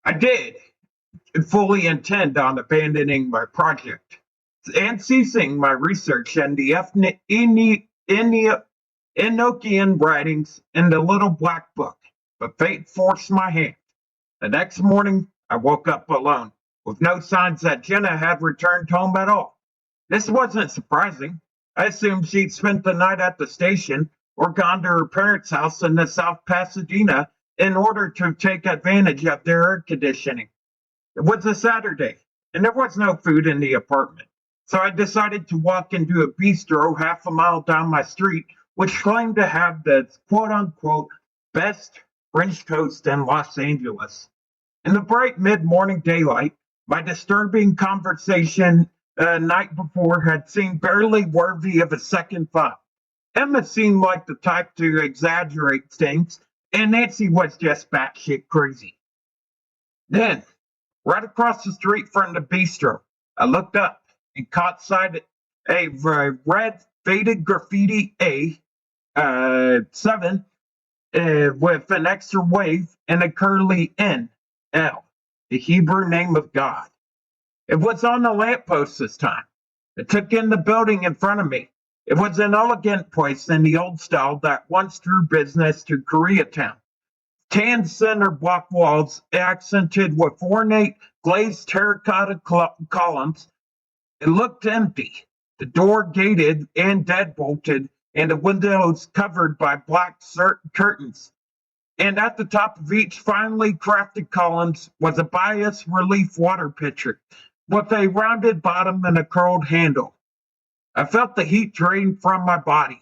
I did fully intend on abandoning my project and ceasing my research in the Enochian writings in the Little Black Book, but fate forced my hand. The next morning, I woke up alone, with no signs that Jenna had returned home at all. This wasn't surprising. I assumed she'd spent the night at the station or gone to her parents' house in the South Pasadena in order to take advantage of their air conditioning. It was a Saturday, and there was no food in the apartment. So I decided to walk into a bistro half a mile down my street, which claimed to have the quote unquote best French toast in Los Angeles. In the bright mid morning daylight, my disturbing conversation night before had seemed barely worthy of a second thought. Emma seemed like the type to exaggerate things, and Nancy was just batshit crazy. Then, right across the street from the bistro, I looked up and caught sight of a red faded graffiti A7 with an extra wave and a curly N, L, the Hebrew name of God. It was on the lamppost this time. It took in the building in front of me. It was an elegant place in the old style that once drew business to Koreatown. Tan center block walls accented with ornate glazed terracotta columns. It looked empty, the door gated and deadbolted, and the windows covered by black curtains. And at the top of each finely crafted columns was a bias relief water pitcher with a rounded bottom and a curled handle. I felt the heat drain from my body.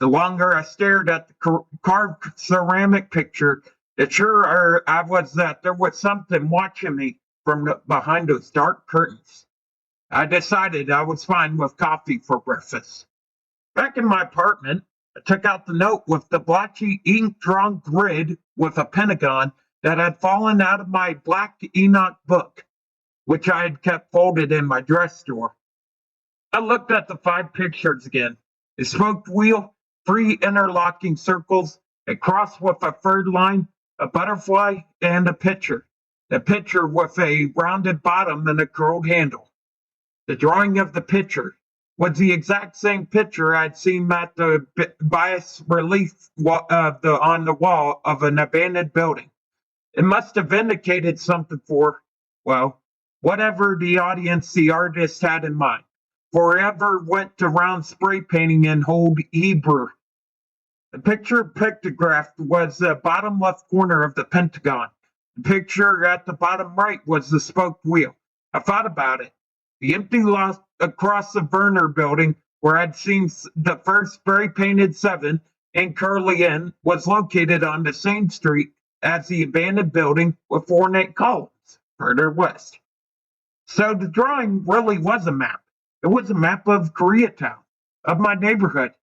The longer I stared at the carved ceramic picture, the surer I was that there was something watching me from behind those dark curtains. I decided I was fine with coffee for breakfast. Back in my apartment, I took out the note with the blotchy ink-drawn grid with a pentagon that had fallen out of my Black Enoch book, which I had kept folded in my dress drawer. I looked at the 5 pictures again. A smoked wheel, 3 interlocking circles, a cross with a furred line, a butterfly, and a pitcher. The pitcher with a rounded bottom and a curled handle. The drawing of the pitcher was the exact same picture I'd seen at the bias relief on the wall of an abandoned building. It must have indicated something for, well, whatever the audience the artist had in mind. Forever went around spray painting in Old Hebrew. The picture pictographed was the bottom left corner of the pentagon. The picture at the bottom right was the spoked wheel. I thought about it. The empty lot across the Werner building, where I'd seen the first spray painted 7 and curly N, was located on the same street as the abandoned building with ornate columns further west. So the drawing really was a map. It was a map of Koreatown, of my neighborhood.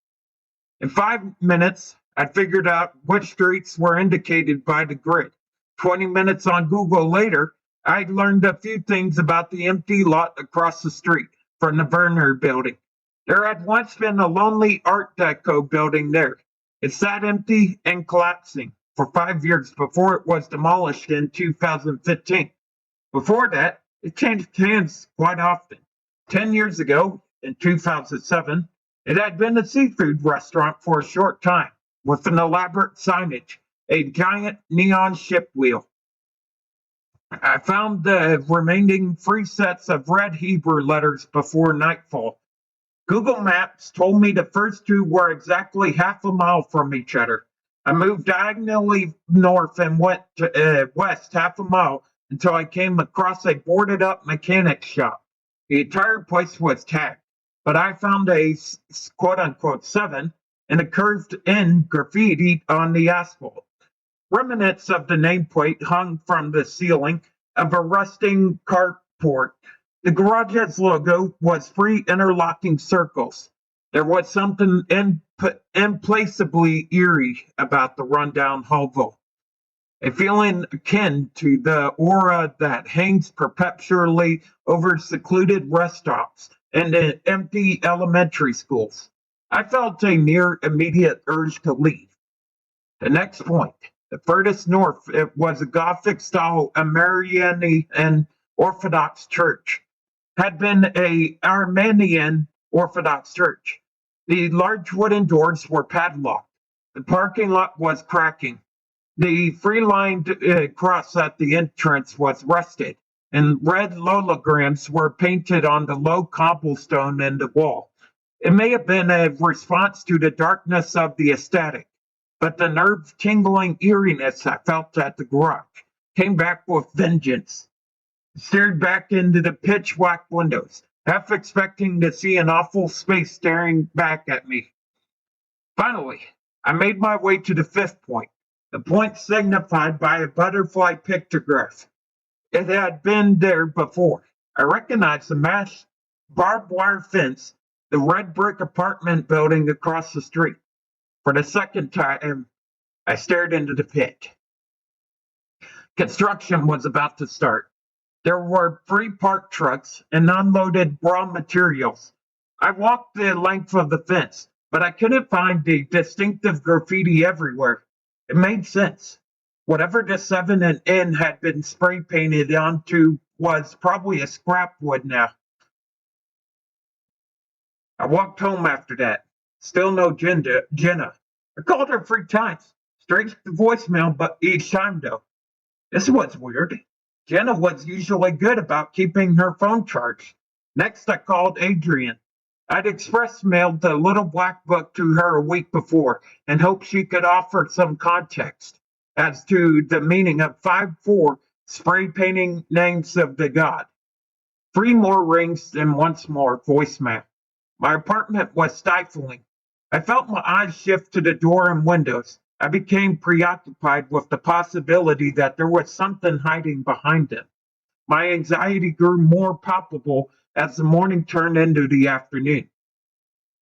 In 5 minutes, I figured out which streets were indicated by the grid. 20 minutes on Google later, I learned a few things about the empty lot across the street from the Werner building. There had once been a lonely Art Deco building there. It sat empty and collapsing for 5 years before it was demolished in 2015. Before that, it changed hands quite often. 10 years ago, in 2007, it had been a seafood restaurant for a short time, with an elaborate signage, a giant neon ship wheel. I found the remaining 3 sets of red Hebrew letters before nightfall. Google Maps told me the first 2 were exactly half a mile from each other. I moved diagonally north and went west half a mile until I came across a boarded up mechanic shop. The entire place was tagged, but I found a quote unquote 7 and a curved N graffiti on the asphalt. Remnants of the nameplate hung from the ceiling of a rusting carport. The garage's logo was 3 interlocking circles. There was something implacably eerie about the rundown hovel. A feeling akin to the aura that hangs perpetually over secluded rest stops and empty elementary schools. I felt a near immediate urge to leave. The next point, The furthest north, it was a Gothic-style Armenian Orthodox church. Had been a Armenian Orthodox church. The large wooden doors were padlocked. The parking lot was cracking. The free-lined cross at the entrance was rusted, and red logograms were painted on the low cobblestone in the wall. It may have been a response to the darkness of the aesthetic, but the nerve-tingling eeriness I felt at the garage came back with vengeance. I stared back into the pitch-black windows, half expecting to see an awful space staring back at me. Finally, I made my way to the fifth point, the point signified by a butterfly pictograph. It had been there before. I recognized the masked barbed wire fence, the red brick apartment building across the street. For the second time, I stared into the pit. Construction was about to start. There were 3 parked trucks and unloaded raw materials. I walked the length of the fence, but I couldn't find the distinctive graffiti everywhere. It made sense. Whatever the 7 and N had been spray painted onto was probably a scrap wood now. I walked home after that. Still no Jenna. I called her 3 times. Straight to voicemail, but each time though. This was weird. Jenna was usually good about keeping her phone charged. Next, I called Adrian. I'd express mailed the little black book to her a week before and hoped she could offer some context as to the meaning of 5-4 spray painting names of the god. 3 more rings and once more voicemail. My apartment was stifling. I felt my eyes shift to the door and windows. I became preoccupied with the possibility that there was something hiding behind them. My anxiety grew more palpable as the morning turned into the afternoon.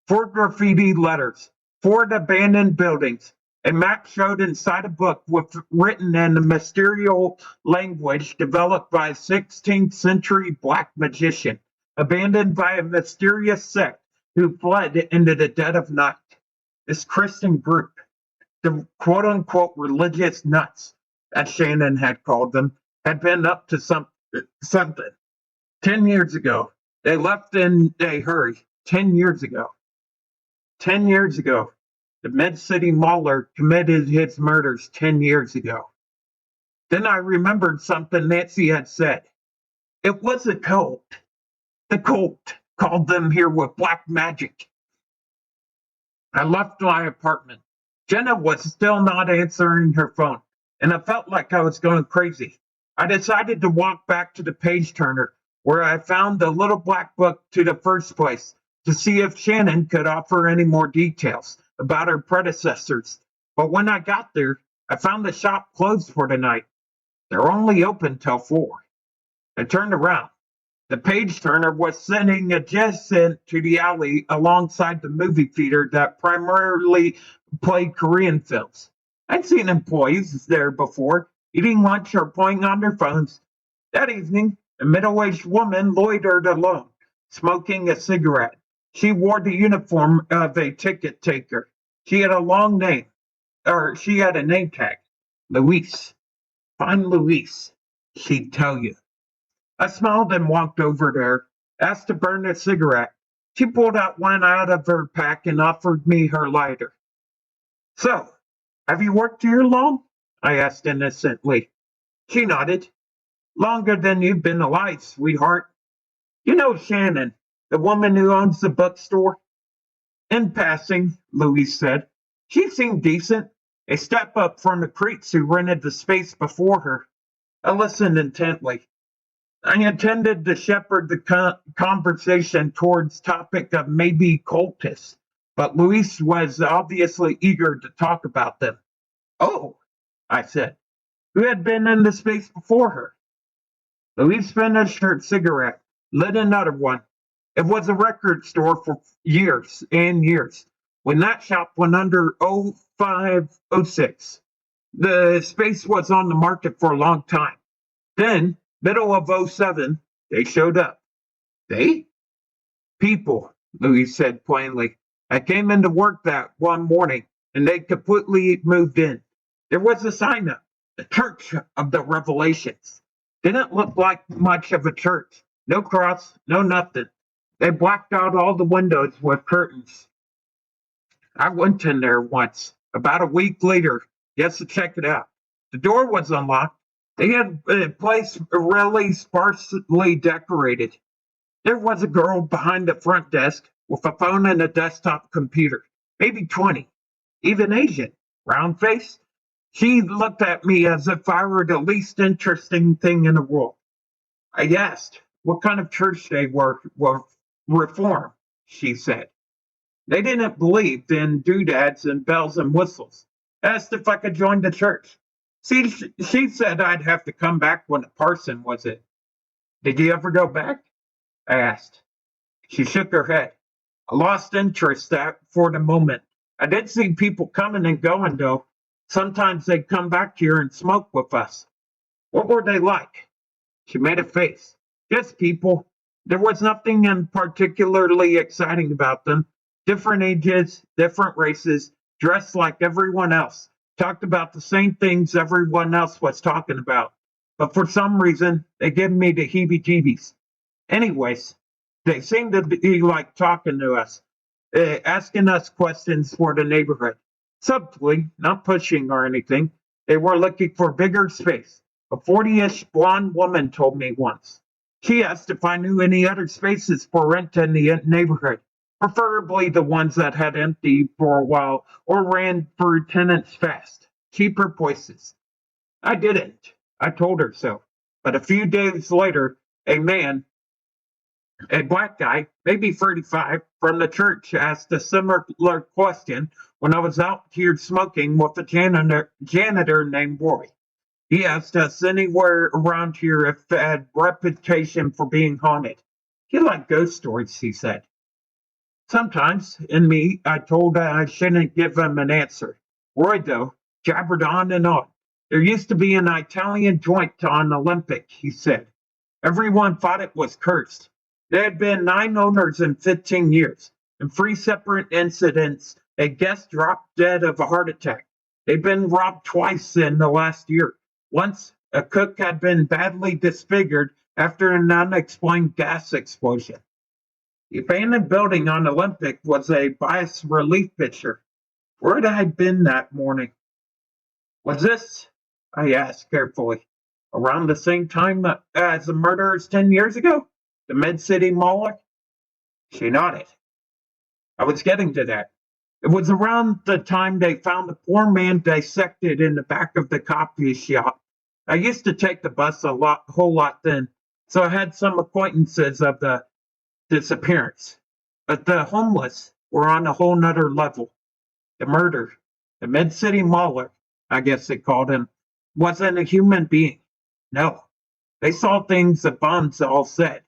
4 graffiti letters, 4 abandoned buildings. A map showed inside a book written in a mysterious language developed by a 16th century black magician, abandoned by a mysterious sect who fled into the dead of night. This Christian group, the quote-unquote religious nuts, as Shannon had called them, had been up to something. 10 years ago. They left in a hurry. 10 years ago. 10 years ago. The Mid-City Mauler committed his murders 10 years ago. Then I remembered something Nancy had said. It was a cult. The cult called them here with black magic. I left my apartment. Jenna was still not answering her phone, and I felt like I was going crazy. I decided to walk back to the page turner, where I found the little black book to the first place, to see if Shannon could offer any more details about her predecessors. But when I got there, I found the shop closed for the night. They're only open till 4. I turned around. The page turner was sitting adjacent to the alley alongside the movie theater that primarily played Korean films. I'd seen employees there before, eating lunch or playing on their phones. That evening, a middle-aged woman loitered alone, smoking a cigarette. She wore the uniform of a ticket taker. She had a name tag. Louise. Find Louise, she'd tell you. I smiled and walked over to her, asked to burn a cigarette. She pulled out one out of her pack and offered me her lighter. So, have you worked here long? I asked innocently. She nodded. Longer than you've been alive, sweetheart. You know Shannon, the woman who owns the bookstore? In passing, Louise said. She seemed decent, a step up from the creeps who rented the space before her. I listened intently. I intended to shepherd the conversation towards topic of maybe cultists, but Louise was obviously eager to talk about them. Oh, I said. Who had been in the space before her? Louise finished her cigarette, lit another one. It was a record store for years and years. When that shop went under 0506, the space was on the market for a long time. Then, middle of 07, they showed up. They? People, Louise said plainly. I came into work that one morning, and they completely moved in. There was a sign up, the Church of the Revelations. Didn't look like much of a church. No cross, no nothing. They blacked out all the windows with curtains. I went in there once, about a week later, just to check it out. The door was unlocked. They had the place really sparsely decorated. There was a girl behind the front desk with a phone and a desktop computer, maybe 20, even Asian, round face. She looked at me as if I were the least interesting thing in the world. I asked what kind of church they were Reform, she said. They didn't believe in doodads and bells and whistles. Asked if I could join the church. See, she said I'd have to come back when the parson was it. Did you ever go back? I asked. She shook her head. I lost interest for the moment. I did see people coming and going, though. Sometimes they'd come back here and smoke with us. What were they like? She made a face. Just people. There was nothing particularly exciting about them. Different ages, different races, dressed like everyone else. Talked about the same things everyone else was talking about. But for some reason, they gave me the heebie-jeebies. Anyways, they seemed to be like talking to us, asking us questions for the neighborhood. Subtly, not pushing or anything. They were looking for bigger space. A 40-ish blonde woman told me once. She asked if I knew any other spaces for rent in the neighborhood, preferably the ones that had empty for a while or ran for tenants fast. Cheaper places. I didn't. I told her so. But a few days later, a man, a black guy, maybe 35, from the church asked a similar question when I was out here smoking with a janitor named Roy. He asked us anywhere around here if it had reputation for being haunted. He liked ghost stories, he said. Sometimes, in me, I told I shouldn't give him an answer. Roy, though, jabbered on and on. There used to be an Italian joint on Olympic, he said. Everyone thought it was cursed. There had been 9 owners in 15 years. In 3 separate incidents, a guest dropped dead of a heart attack. They'd been robbed twice in the last year. Once, a cook had been badly disfigured after an unexplained gas explosion. The abandoned building on Olympic was a bas relief picture. Where had I been that morning? Was this, I asked carefully, around the same time as the murders 10 years ago? The Mid-City Moloch? She nodded. I was getting to that. It was around the time they found a poor man dissected in the back of the coffee shop. I used to take the bus whole lot then, so I had some acquaintances of the disappearance. But the homeless were on a whole nother level. The murder, the Mid-City Moloch, I guess they called him, wasn't a human being. No. They saw things the bums all said.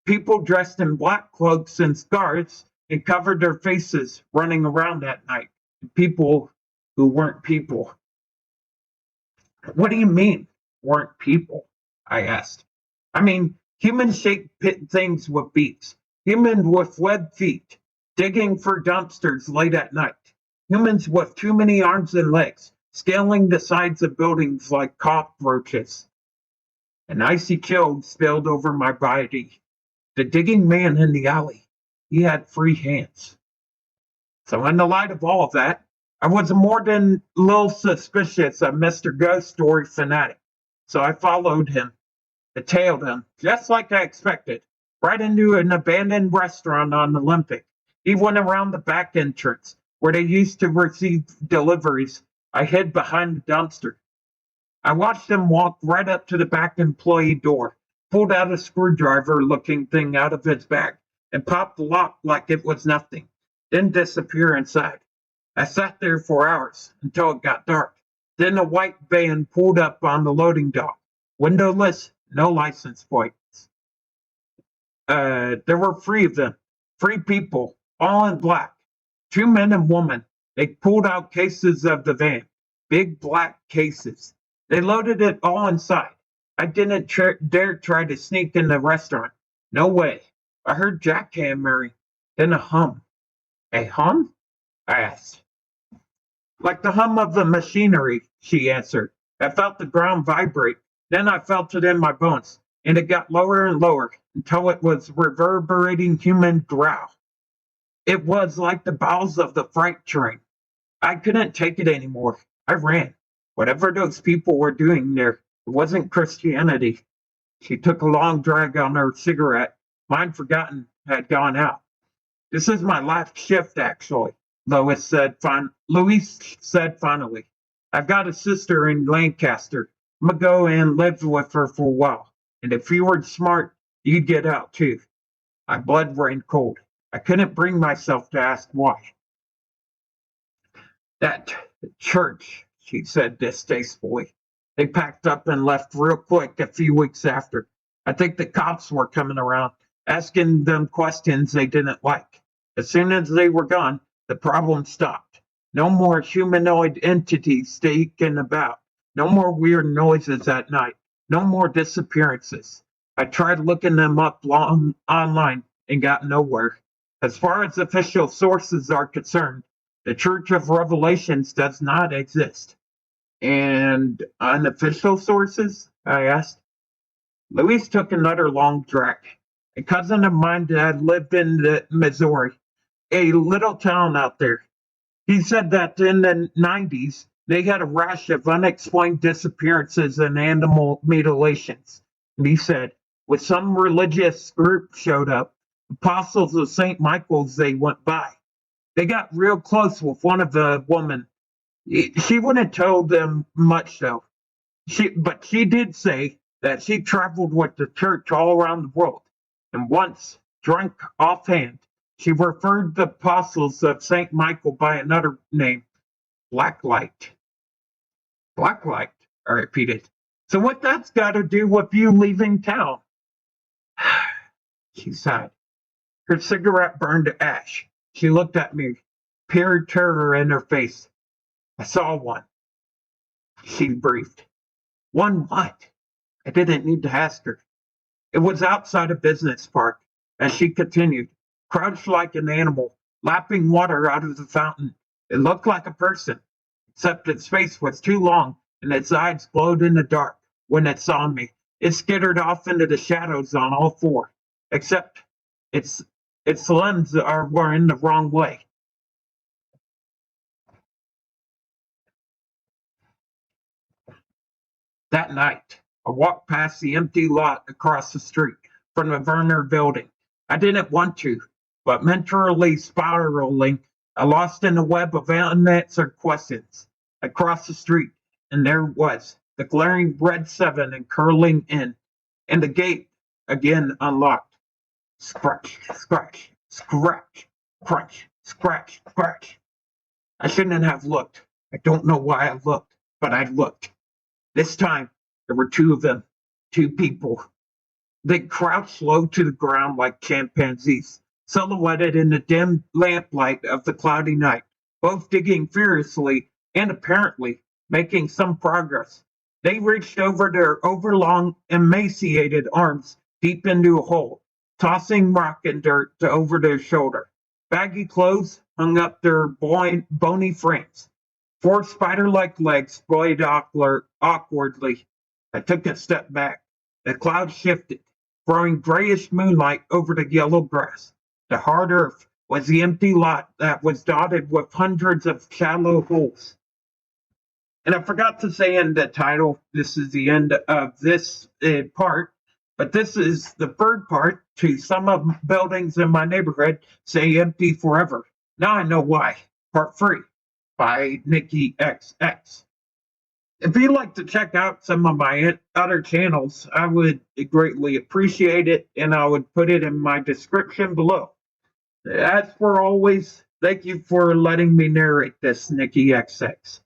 People dressed in black cloaks and scarves and covered their faces running around at night. People who weren't people. What do you mean, weren't people? I asked. I mean, human-shaped things with beaks. Humans with webbed feet, digging for dumpsters late at night. Humans with too many arms and legs, scaling the sides of buildings like cockroaches. An icy chill spilled over my body. The digging man in the alley, he had free hands. So in the light of all of that, I was more than a little suspicious of Mr. Ghost Story fanatic. So I followed him, tailed him, just like I expected, right into an abandoned restaurant on Olympic. He went around the back entrance, where they used to receive deliveries. I hid behind the dumpster. I watched him walk right up to the back employee door, pulled out a screwdriver-looking thing out of his bag, and popped the lock like it was nothing, then disappear inside. I sat there for hours until it got dark. Then a white van pulled up on the loading dock. Windowless, no license plates. There were 3 of them. 3 people, all in black. 2 men and woman. They pulled out cases of the van. Big black cases. They loaded it all inside. I didn't dare try to sneak in the restaurant. No way. I heard jackhammering, then a hum. A hum? I asked. Like the hum of the machinery, she answered. I felt the ground vibrate. Then I felt it in my bones, and it got lower and lower until it was reverberating human growl. It was like the bowels of the freight train. I couldn't take it anymore. I ran. Whatever those people were doing there, it wasn't Christianity. She took a long drag on her cigarette. Mine, forgotten, had gone out. This is my last shift, actually, Louise said finally. I've got a sister in Lancaster. I'm gonna go and live with her for a while. And if you were smart, you'd get out too. My blood ran cold. I couldn't bring myself to ask why. That church, she said distastefully. They packed up and left real quick a few weeks after. I think the cops were coming around, asking them questions they didn't like. As soon as they were gone, the problem stopped. No more humanoid entities sneaking about. No more weird noises at night. No more disappearances. I tried looking them up online and got nowhere. As far as official sources are concerned, the Church of Revelations does not exist. And unofficial sources? I asked. Louise took another long drag. A cousin of mine had lived in Missouri, a little town out there. He said that in the 90s, they had a rash of unexplained disappearances and animal mutilations. And he said, when some religious group showed up, apostles of St. Michael's, they went by. They got real close with one of the women. She wouldn't tell them much though. But she did say that she traveled with the church all around the world. And once, drunk offhand, she referred the apostles of St. Michael by another name, Blacklight. Blacklight, I repeated. So what that's got to do with you leaving town? She sighed. Her cigarette burned to ash. She looked at me, pure terror in her face. I saw one. She breathed. One what? I didn't need to ask her. It was outside a business park, as she continued, crouched like an animal, lapping water out of the fountain. It looked like a person, except its face was too long and its eyes glowed in the dark. When it saw me, it skittered off into the shadows on all four, except its limbs were in the wrong way. That night, I walked past the empty lot across the street from the Werner building. I didn't want to, but mentally spiraling, I lost in a web of unanswered questions. I crossed the street, and there it was, the glaring red 7 and curling in, and the gate again unlocked. Scratch, scratch, scratch, crunch, scratch, scratch. I shouldn't have looked. I don't know why I looked, but I looked. This time, there were two of them, two people. They crouched low to the ground like chimpanzees, silhouetted in the dim lamplight of the cloudy night, both digging furiously and apparently making some progress. They reached over their overlong, emaciated arms deep into a hole, tossing rock and dirt over their shoulder. Baggy clothes hung up their bony frames. Four spider-like legs splayed awkwardly. I took a step back. The clouds shifted, throwing grayish moonlight over the yellow grass. The hard earth was the empty lot that was dotted with hundreds of shallow holes. And I forgot to say in the title, this is the end of this part, but this is the third part to some of the buildings in my neighborhood say empty forever. Now I know why. Part 3 by Nikki XX. If you'd like to check out some of my other channels, I would greatly appreciate it, and I would put it in my description below. As for always, thank you for letting me narrate this, Nikki XX.